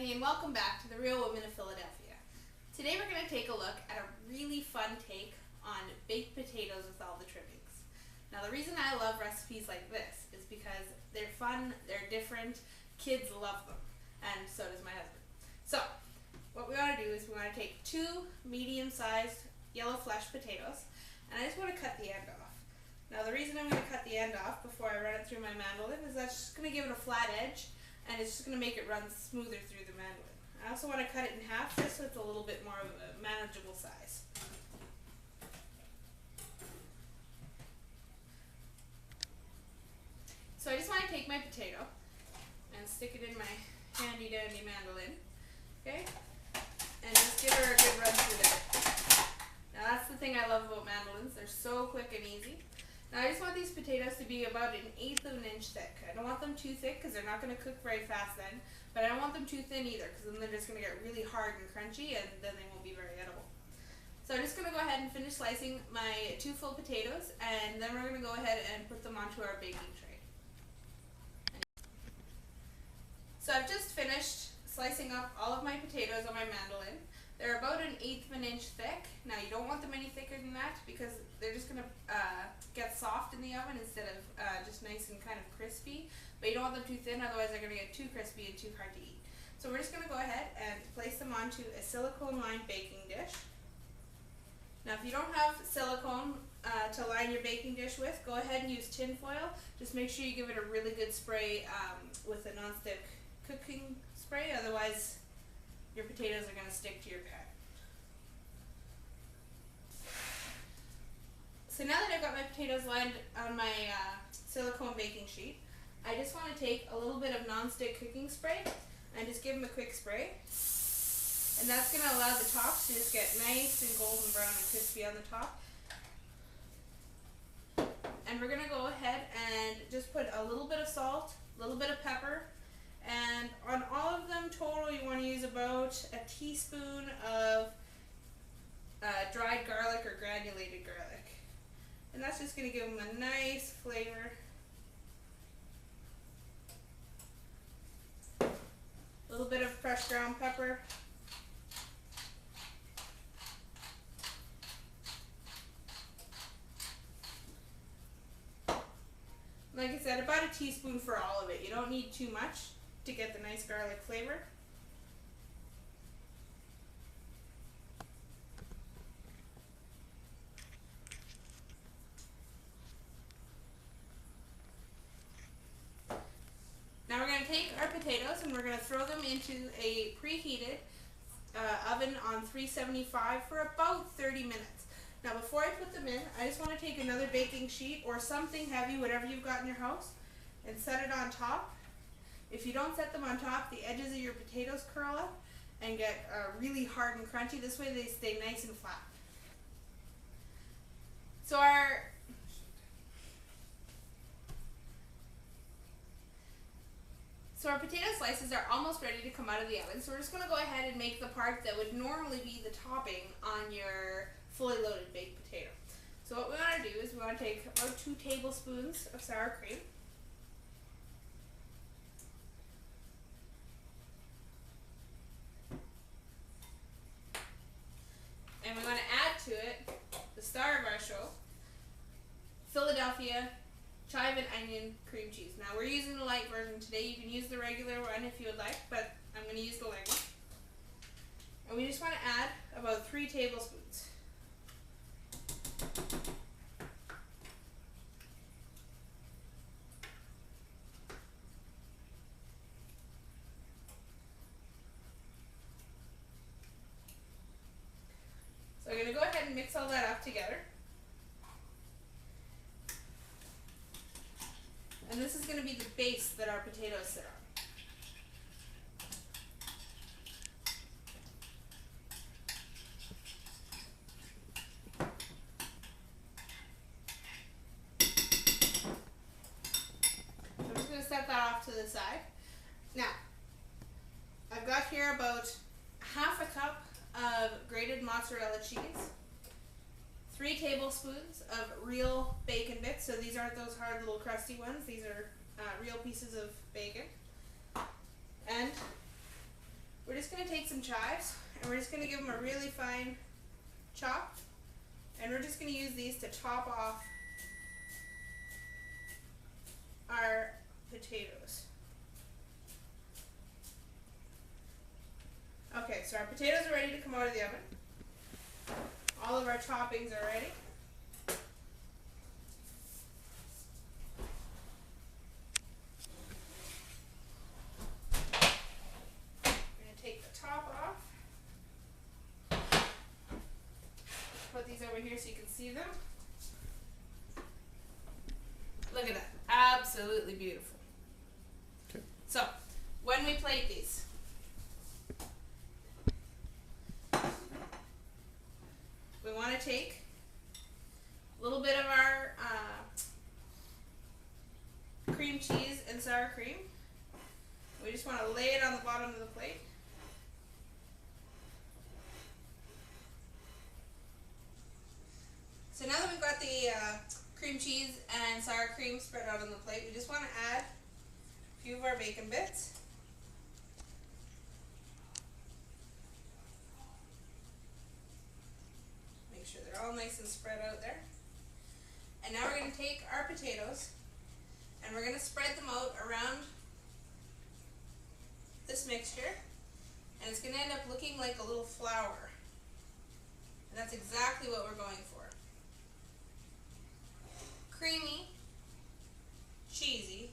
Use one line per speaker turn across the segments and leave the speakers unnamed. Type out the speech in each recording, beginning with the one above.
everybody, and welcome back to the Real Women of Philadelphia. Today we're going to take a look at a really fun take on baked potatoes with all the trimmings. Now the reason I love recipes like this is because they're fun, they're different, kids love them, and so does my husband. So what we want to do is we want to take two medium-sized yellow flesh potatoes, and I just want to cut the end off. Now the reason I'm going to cut the end off before I run it through my mandolin is that's just going to give it a flat edge, and it's just going to make it run smoother through the mandolin. I also want to cut it in half just so it's a little bit more of a manageable size. So I just want to take my potato and stick it in my handy dandy mandolin, okay, and just give her a good run through there. Now that's the thing I love about mandolins, they're so quick and easy. Now I just want these potatoes to be about 1/8 of an inch thick. I don't want them too thick because they're not going to cook very fast then, but I don't want them too thin either because then they're just going to get really hard and crunchy and then they won't be very edible. So I'm just going to go ahead and finish slicing my 2 full potatoes, and then we're going to go ahead and put them onto our baking tray. So I've just finished slicing up all of my potatoes on my mandolin. They're about 1/8 of an inch thick. Now you don't want them any thicker than that because they're just going to get soft in the oven instead of just nice and kind of crispy. But you don't want them too thin, otherwise they're going to get too crispy and too hard to eat. So we're just going to go ahead and place them onto a silicone lined baking dish. Now if you don't have silicone to line your baking dish with, go ahead and use tin foil. Just make sure you give it a really good spray with a non-stick cooking spray, otherwise your potatoes are going to stick to your pan. So now that I've got my potatoes lined on my silicone baking sheet, I just want to take a little bit of non-stick cooking spray and just give them a quick spray. And that's going to allow the tops to just get nice and golden brown and crispy on the top. And we're going to go ahead and just put a little bit of salt, a little bit of pepper, and on all of them total you want to use about a teaspoon of dried garlic or granulated garlic. And that's just going to give them a nice flavor. A little bit of fresh ground pepper. Like I said, about a teaspoon for all of it. You don't need too much to get the nice garlic flavor. Now we're going to take our potatoes and we're going to throw them into a preheated oven on 375 for about 30 minutes. Now before I put them in, I just want to take another baking sheet or something heavy, whatever you've got in your house, and set it on top. If you don't set them on top, the edges of your potatoes curl up and get really hard and crunchy. This way they stay nice and flat. So our potato slices are almost ready to come out of the oven. So we're just going to go ahead and make the part that would normally be the topping on your fully loaded baked potato. So what we want to do is we want to take about 2 tablespoons of sour cream. And we want to add to it the star of our show, Philadelphia chive and onion cream cheese. Now we're using the light version today. You can use the regular one if you would like, but I'm going to use the light one. And we just want to add about 3 tablespoons. So I'm going to go ahead and mix all that up together. And this is going to be the base that our potatoes sit on. So I'm just going to set that off to the side. Now, I've got here about half a cup of grated mozzarella cheese, 3 tablespoons of real bacon bits. So these aren't those hard little crusty ones. These are real pieces of bacon. And chives, and we're just going to give them a really fine chop, and we're just going to use these to top off our potatoes. Okay, so our potatoes are ready to come out of the oven. All of our toppings are ready. I'm going to take the top off. Put these over here so you can see them. Look at that. Absolutely beautiful.
Okay.
So, when we plate these, we want to take a little bit of our cream cheese and sour cream. We just want to lay it on the bottom of the plate. So now that we've got the cream cheese and sour cream spread out on the plate, we just want to add a few of our bacon bits. Make sure they're all nice and spread out there. And now we're going to take our potatoes and we're going to spread them out around this mixture, and it's going to end up looking like a little flower. And that's exactly what we're going for. Creamy, cheesy,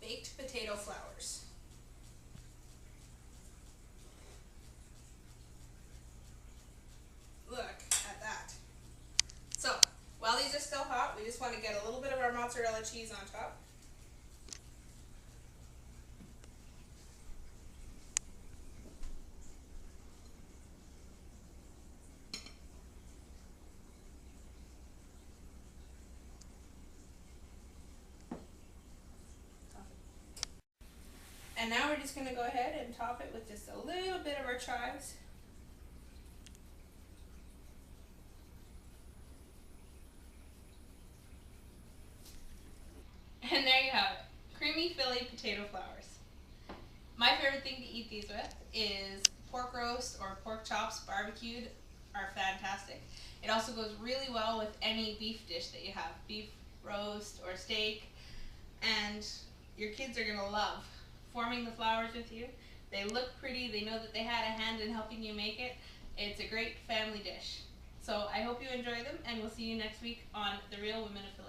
baked potato flowers. Look at that. So, while these are still hot, we just want to get a little bit of our mozzarella cheese on top. And now we're just going to go ahead and top it with just a little bit of our chives. And there you have it, creamy Philly potato flowers. My favorite thing to eat these with is pork roast or pork chops barbecued are fantastic. It also goes really well with any beef dish that you have, beef roast or steak, and your kids are going to love forming the flowers with you. They look pretty, they know that they had a hand in helping you make it. It's a great family dish. So I hope you enjoy them, and we'll see you next week on The Real Women of Philadelphia.